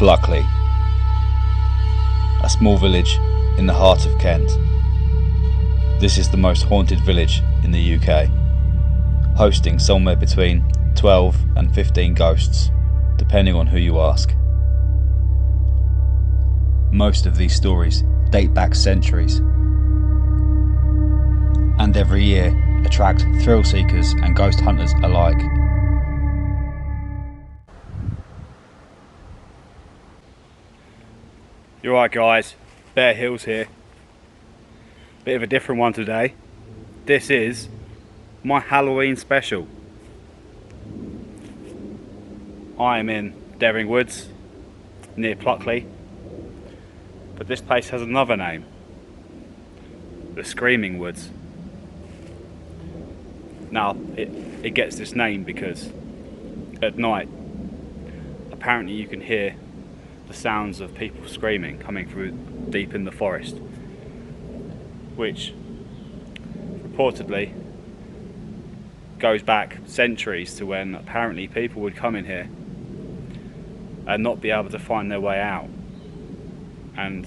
Pluckley, a small village in the heart of Kent. This is the most haunted village in the UK, hosting somewhere between 12 and 15 ghosts, depending on who you ask. Most of these stories date back centuries, and every year attract thrill seekers and ghost hunters alike. You're right guys, Bear Hills here. Bit of a different one today. This is my Halloween special. I am in Devering Woods, near Pluckley, but this place has another name, the Screaming Woods. Now, it gets this name because at night, apparently you can hear the sounds of people screaming coming through deep in the forest, which reportedly goes back centuries to when apparently people would come in here and not be able to find their way out, and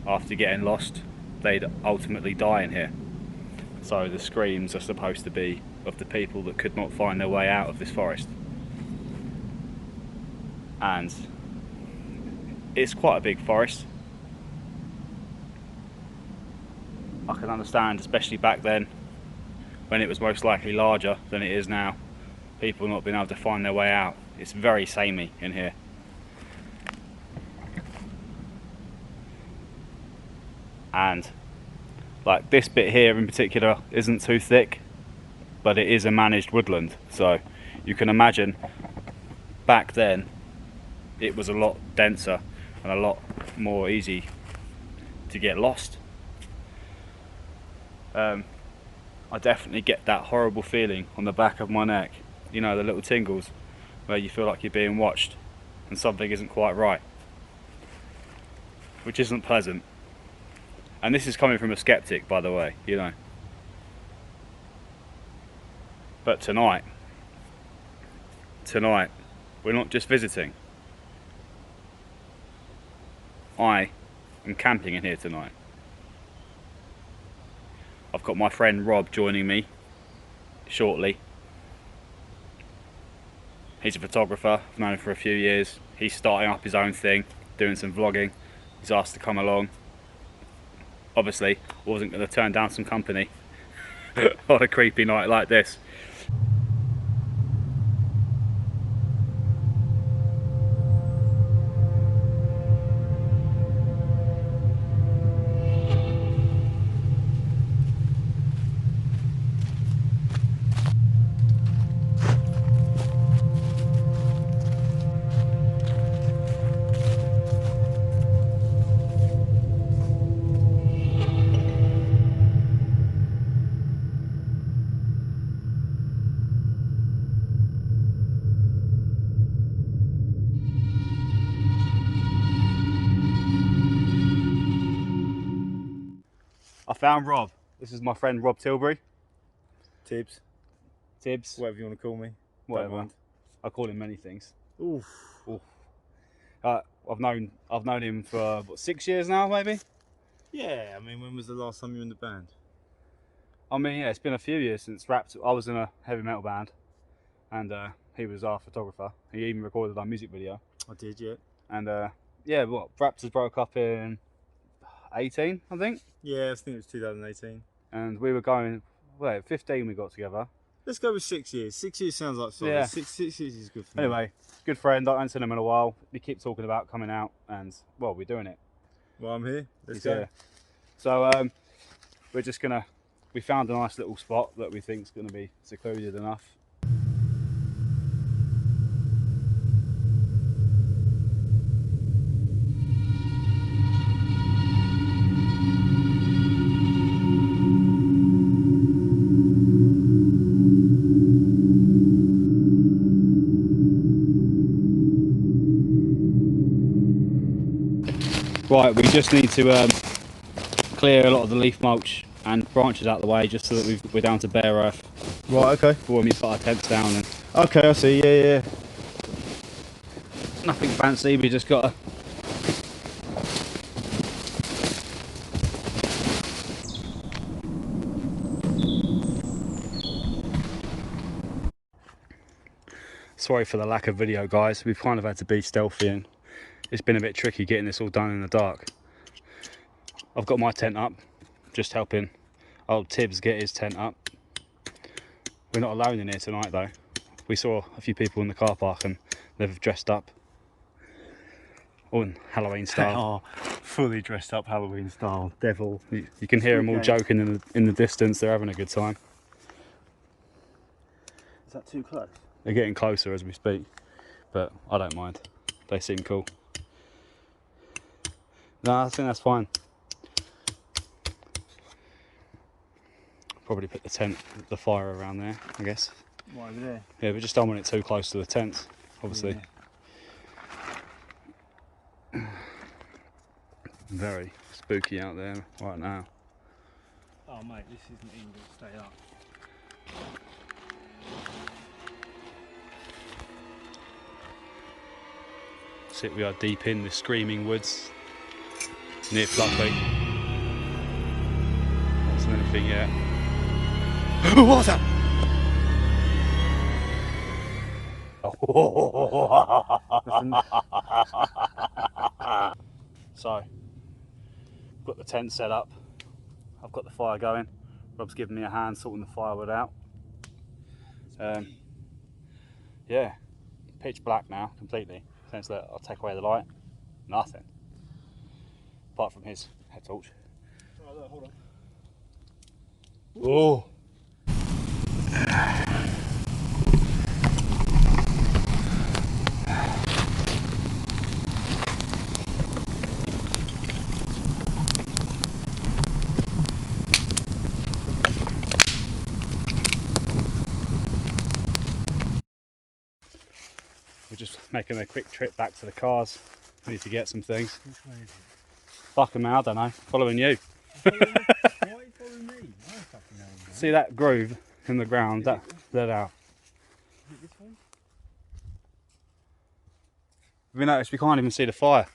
after getting lost they'd ultimately die in here. So the screams are supposed to be of the people that could not find their way out of this forest. And it's quite a big forest. I can understand, especially back then, when it was most likely larger than it is now, people not being able to find their way out. It's very samey in here. And like this bit here in particular isn't too thick, but it is a managed woodland, so you can imagine back then it was a lot denser and a lot more easy to get lost. I definitely get that horrible feeling on the back of my neck, you know, the little tingles where you feel like you're being watched and something isn't quite right, which isn't pleasant. And this is coming from a skeptic, by the way, you know. But tonight we're not just visiting. I am camping in here tonight. I've got my friend Rob joining me shortly. He's a photographer, I've known him for a few years. He's starting up his own thing, doing some vlogging. He's asked to come along. Obviously, I wasn't going to turn down some company on a creepy night like this. I found Rob. This is my friend Rob Tilbury. Tibbs, whatever you want to call me. Whatever. I call him many things. Oof. Oof. I've known him for what, 6 years now, maybe. Yeah, I mean, when was the last time you were in the band? I mean, yeah, it's been a few years since I was in a heavy metal band, and he was our photographer. He even recorded our music video. I did, yeah. And yeah, Raptors broke up in 18, I think. Yeah, I think it was 2018. And we were going, well, 15 we got together. Let's go with 6 years. 6 years sounds like solid. Yeah. Six years is good for me. Anyway, good friend. I haven't seen him in a while. We keep talking about coming out, and well, we're doing it. Well, I'm here. Let's He's go. here. So we're just gonna. We found a nice little spot that we think's gonna be secluded enough. Right, we just need to clear a lot of the leaf mulch and branches out of the way, just so that we're down to bare earth Right, okay. for when we put our tents down. And Okay, I see, yeah. Nothing fancy, we just got a sorry for the lack of video, guys. We've kind of had to be stealthy and it's been a bit tricky getting this all done in the dark. I've got my tent up, just helping old Tibbs get his tent up. We're not alone in here tonight though. We saw a few people in the car park and they've dressed up all in Halloween style. Oh, fully dressed up Halloween style, devil. You can hear them all joking in the distance. They're having a good time. Is that too close? They're getting closer as we speak, but I don't mind. They seem cool. No, I think that's fine. Probably put the fire around there, I guess. Right over there? Yeah, we just don't want it too close to the tent, obviously. Yeah. Very spooky out there right now. Oh mate, this isn't even going to stay up. We are deep in the screaming woods near Pluckley. Not seen anything yet. What's that? So, got the tent set up. I've got the fire going. Rob's giving me a hand sorting the firewood out. Yeah, pitch black now completely. Since that I'll take away the light, nothing. Apart from his head torch. Oh, look, hold on. Oh. We're just making a quick trip back to the cars. We need to get some things. Which way is it? Fuck 'em out, I don't know. Following you. Why are you following me? I don't fucking know. See that groove in the ground? That out. Is it this one? We noticed we can't even see the fire.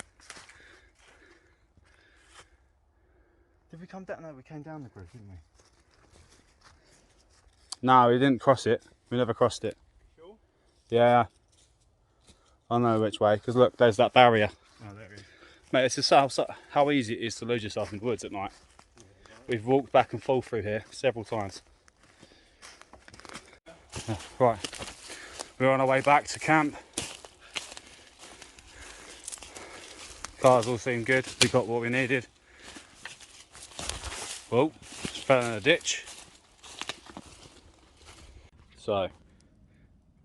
Did we come down? No, we came down the groove, didn't we? No, we didn't cross it. We never crossed it. Sure? Yeah. I know which way, because look, there's that barrier. Oh, there it is. Mate, this is how easy it is to lose yourself in the woods at night. We've walked back and forth through here several times. Right, we're on our way back to camp. Cars all seem good, we got what we needed. Whoa, just fell in a ditch. So,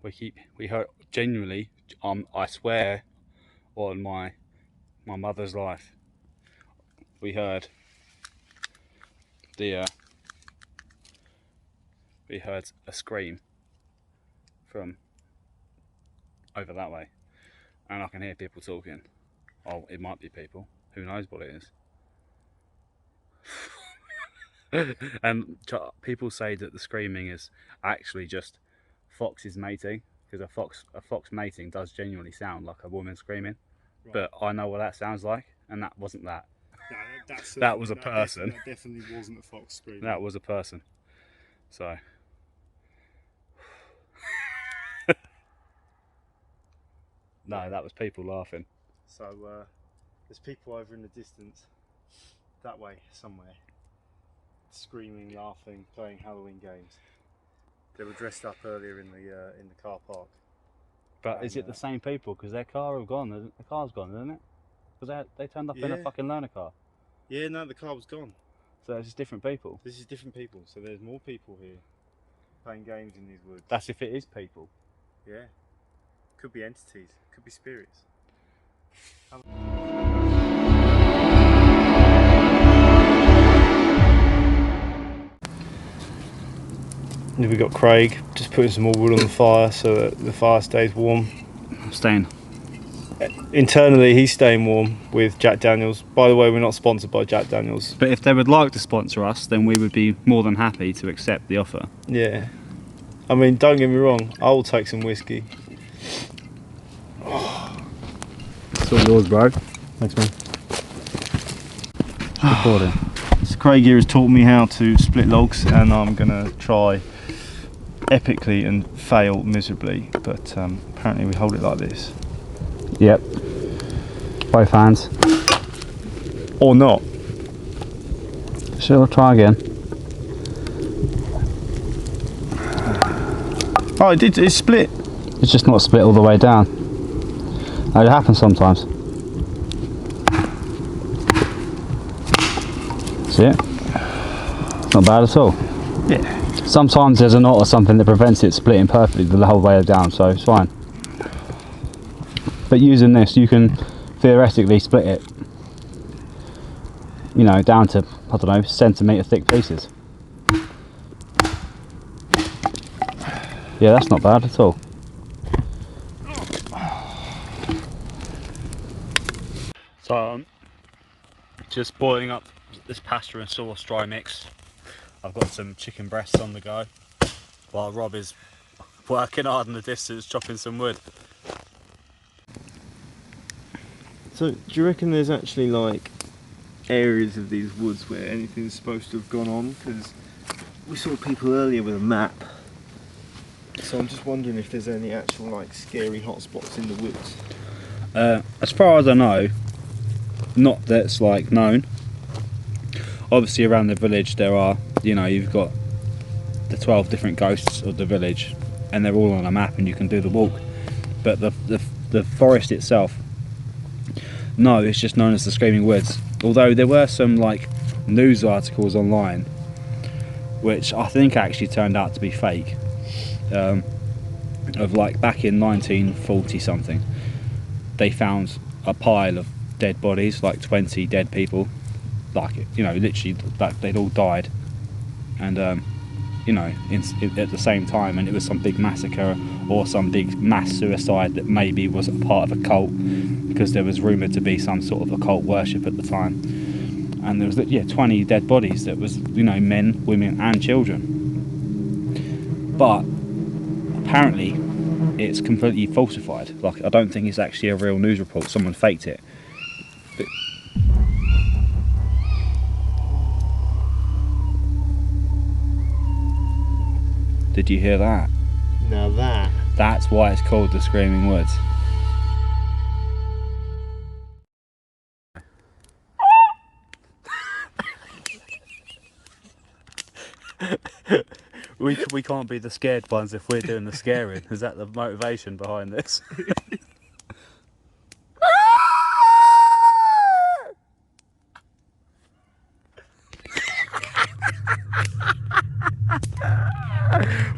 we heard genuinely, I swear on my mother's life, we heard we heard a scream from over that way, and I can hear people talking. Oh, it might be people, who knows what it is. And people say that the screaming is actually just foxes mating, because a fox mating does genuinely sound like a woman screaming. Right. But I know what that sounds like, and that wasn't that. No, that was a person. That definitely wasn't a fox screaming. That was a person. So. No, that was people laughing. So there's people over in the distance, that way somewhere, screaming, laughing, playing Halloween games. They were dressed up earlier in the car park. But is it the same people? Because their car have gone. The car's gone, isn't it? Because they turned up in a fucking learner car. Yeah, no, the car was gone. So it's just different people. This is different people. So there's more people here playing games in these woods. That's if it is people. Yeah. Could be entities. Could be spirits. We've got Craig just putting some more wood on the fire so that the fire stays warm. I'm staying. Internally, he's staying warm with Jack Daniels. By the way, we're not sponsored by Jack Daniels. But if they would like to sponsor us, then we would be more than happy to accept the offer. Yeah. I mean, don't get me wrong, I will take some whiskey. Oh. It's all yours, bro. Thanks, man. Recording. So Craig here has taught me how to split logs, and I'm gonna try epically and fail miserably. But apparently we hold it like this, Yep. Both hands. or not. Sure, try again. Oh, it's split. It's just not split all the way down. It happens sometimes. See it? It's not bad at all. Yeah. Sometimes there's a knot or something that prevents it splitting perfectly the whole way down, so it's fine. But using this, you can theoretically split it, you know, down to, I don't know, centimetre thick pieces. Yeah, that's not bad at all. So just boiling up this pasta and sauce dry mix. I've got some chicken breasts on the go while Rob is working hard in the distance chopping some wood. So, do you reckon there's actually like areas of these woods where anything's supposed to have gone on? Because we saw people earlier with a map. So I'm just wondering if there's any actual like scary hotspots in the woods. As far as I know, not that's like known. Obviously around the village there are, you know, you've got the 12 different ghosts of the village and they're all on a map and you can do the walk. But the forest itself, no, it's just known as the Screaming Woods. Although there were some like news articles online which I think actually turned out to be fake, of like back in 1940 something they found a pile of dead bodies, like 20 dead people, like, you know, literally like they'd all died, and you know, at the same time, and it was some big massacre or some big mass suicide that maybe was a part of a cult, because there was rumoured to be some sort of occult worship at the time, and there was 20 dead bodies that was, you know, men, women and children. But apparently it's completely falsified. Like, I don't think it's actually a real news report, someone faked it. But did you hear that? Now That's why it's called the Screaming Woods. We can't be the scared ones if we're doing the scaring. Is that the motivation behind this?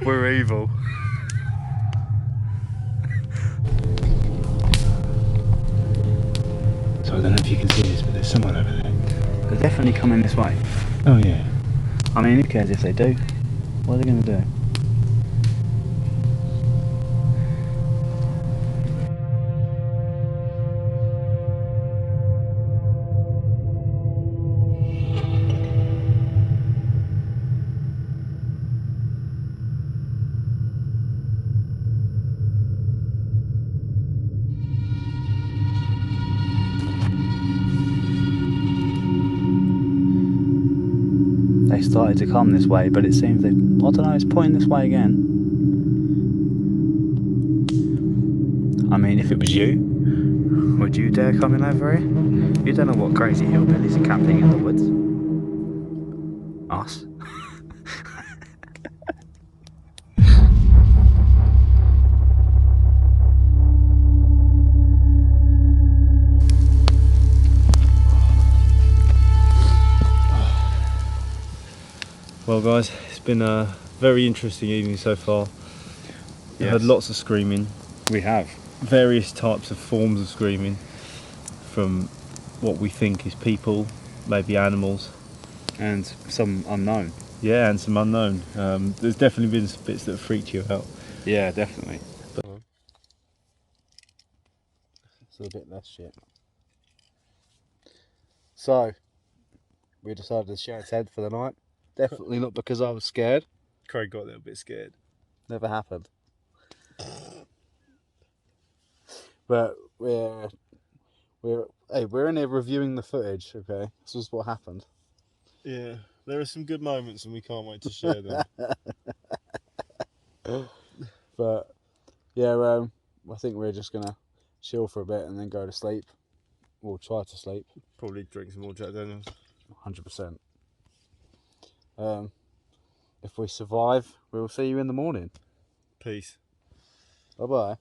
We're evil. So I don't know if you can see this, but there's someone over there. They're definitely coming this way. Oh yeah. I mean, who cares if they do? What are they going to do? They started to come this way, but it seems they, I don't know, it's pointing this way again. I mean, if it was you, would you dare coming over here? You don't know what crazy hillbillies are camping in the woods. Us. Well guys, it's been a very interesting evening so far. We've had lots of screaming. We have. Various types of forms of screaming, from what we think is people, maybe animals. And some unknown. Yeah, and some unknown. There's definitely been some bits that freaked you out. Yeah, definitely. But it's a bit less shit. So, we decided to share a tent for the night. Definitely not because I was scared. Craig got a little bit scared. Never happened. But We're in here reviewing the footage. Okay, this is what happened. Yeah, there are some good moments, and we can't wait to share them. But yeah, I think we're just gonna chill for a bit and then go to sleep. We'll try to sleep. Probably drink some more Jack Daniels. 100%. If we survive, we'll see you in the morning. Peace. Bye bye.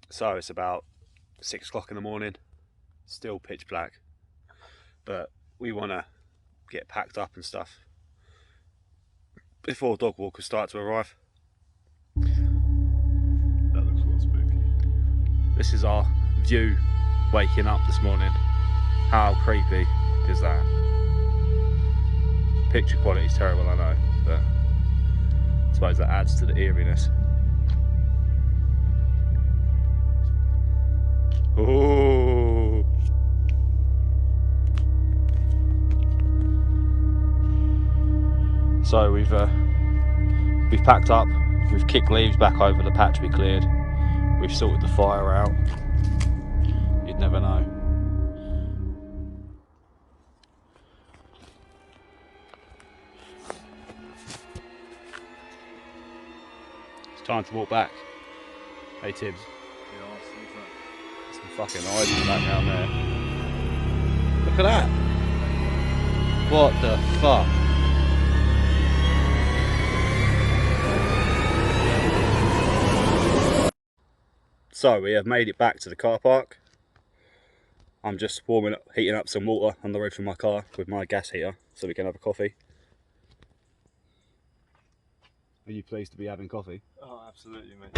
So it's about 6 o'clock in the morning, still pitch black, but we want to get packed up and stuff before dog walkers start to arrive. That looks a lot spooky. This is our view waking up this morning. How creepy is that? Picture quality is terrible, I know, but I suppose that adds to the eeriness. Ooh. So we've packed up, we've kicked leaves back over the patch we cleared, we've sorted the fire out. You'd never know. It's time to walk back. Hey Tibbs. Some fucking eyes in the background there. Look at that. What the fuck? So we have made it back to the car park. I'm just heating up some water on the roof of my car with my gas heater so we can have a coffee. Are you pleased to be having coffee? Oh, absolutely, mate.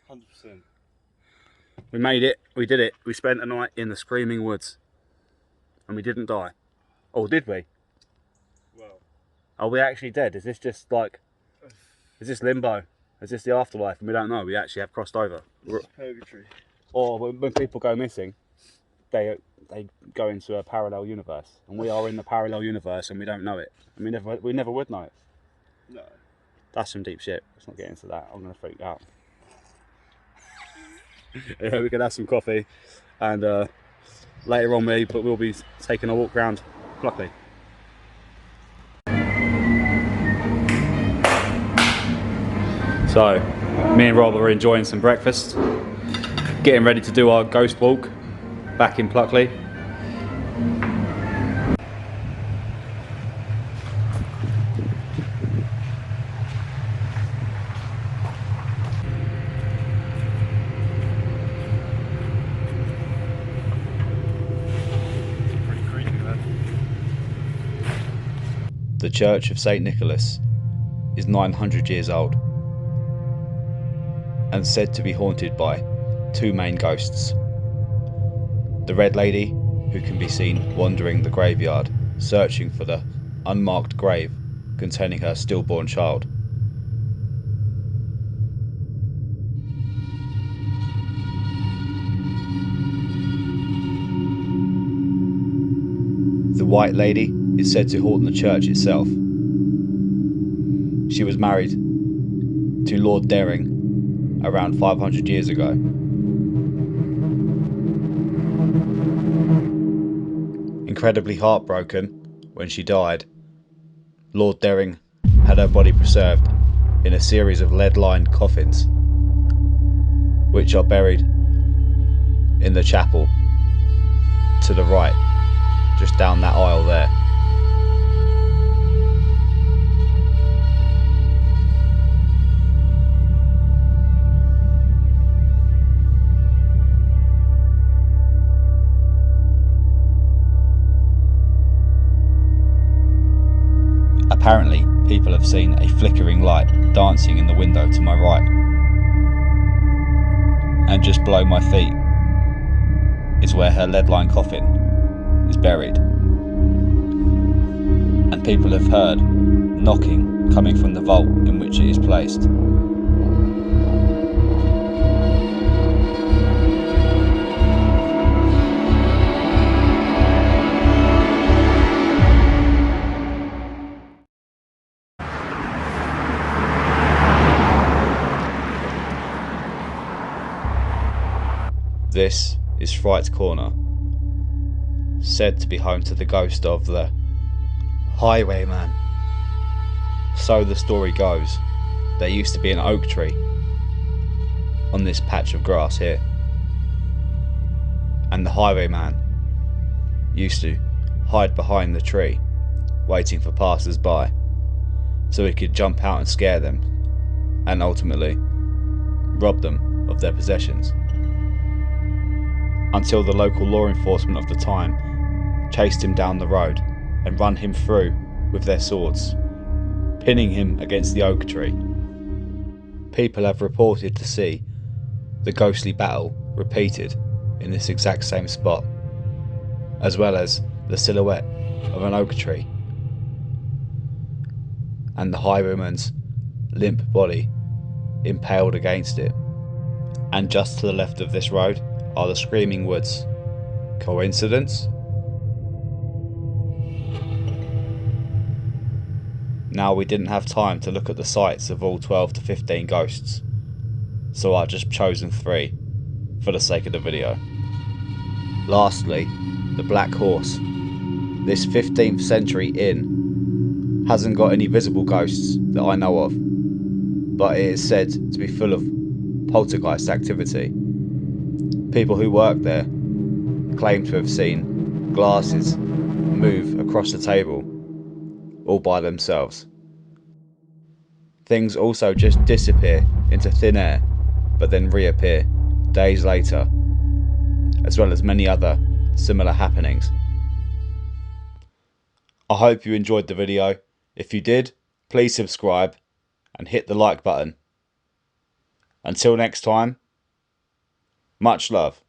100%. We made it, we did it. We spent a night in the screaming woods and we didn't die. Oh, did we? Well, Are we actually dead? Is this just like, is this limbo? Is this the afterlife and we don't know? We actually have crossed over. it's purgatory. Or when people go missing, they go into a parallel universe, and we are in the parallel universe and we don't know it. And we never would know it. No. That's some deep shit. Let's not get into that. I'm gonna freak out. Yeah, we could have some coffee, and later on we'll be taking a walk around Pluckley. So, me and Rob are enjoying some breakfast, getting ready to do our ghost walk back in Pluckley. Pretty creepy, man. The Church of St. Nicholas is 900 years old and said to be haunted by two main ghosts. The Red Lady, who can be seen wandering the graveyard, searching for the unmarked grave containing her stillborn child. The White Lady is said to haunt the church itself. She was married to Lord Dering around 500 years ago. Incredibly heartbroken when she died, Lord Dering had her body preserved in a series of lead-lined coffins, which are buried in the chapel to the right, just down that aisle there. Apparently, people have seen a flickering light dancing in the window to my right. And just below my feet is where her lead-lined coffin is buried. And people have heard knocking coming from the vault in which it is placed. This is Fright Corner, said to be home to the ghost of the Highwayman. So the story goes, there used to be an oak tree on this patch of grass here, and the highwayman used to hide behind the tree, waiting for passers-by, so he could jump out and scare them, and ultimately rob them of their possessions. Until the local law enforcement of the time chased him down the road and run him through with their swords, pinning him against the oak tree. People have reported to see the ghostly battle repeated in this exact same spot, as well as the silhouette of an oak tree and the highwayman's limp body impaled against it. And just to the left of this road are the Screaming Woods. Coincidence? Now, we didn't have time to look at the sites of all 12 to 15 ghosts, so I've just chosen 3 for the sake of the video. Lastly, the Black Horse. This 15th century inn hasn't got any visible ghosts that I know of, but it is said to be full of poltergeist activity. People who work there claim to have seen glasses move across the table all by themselves. Things also just disappear into thin air, but then reappear days later, as well as many other similar happenings. I hope you enjoyed the video. If you did, please subscribe and hit the like button. Until next time, much love.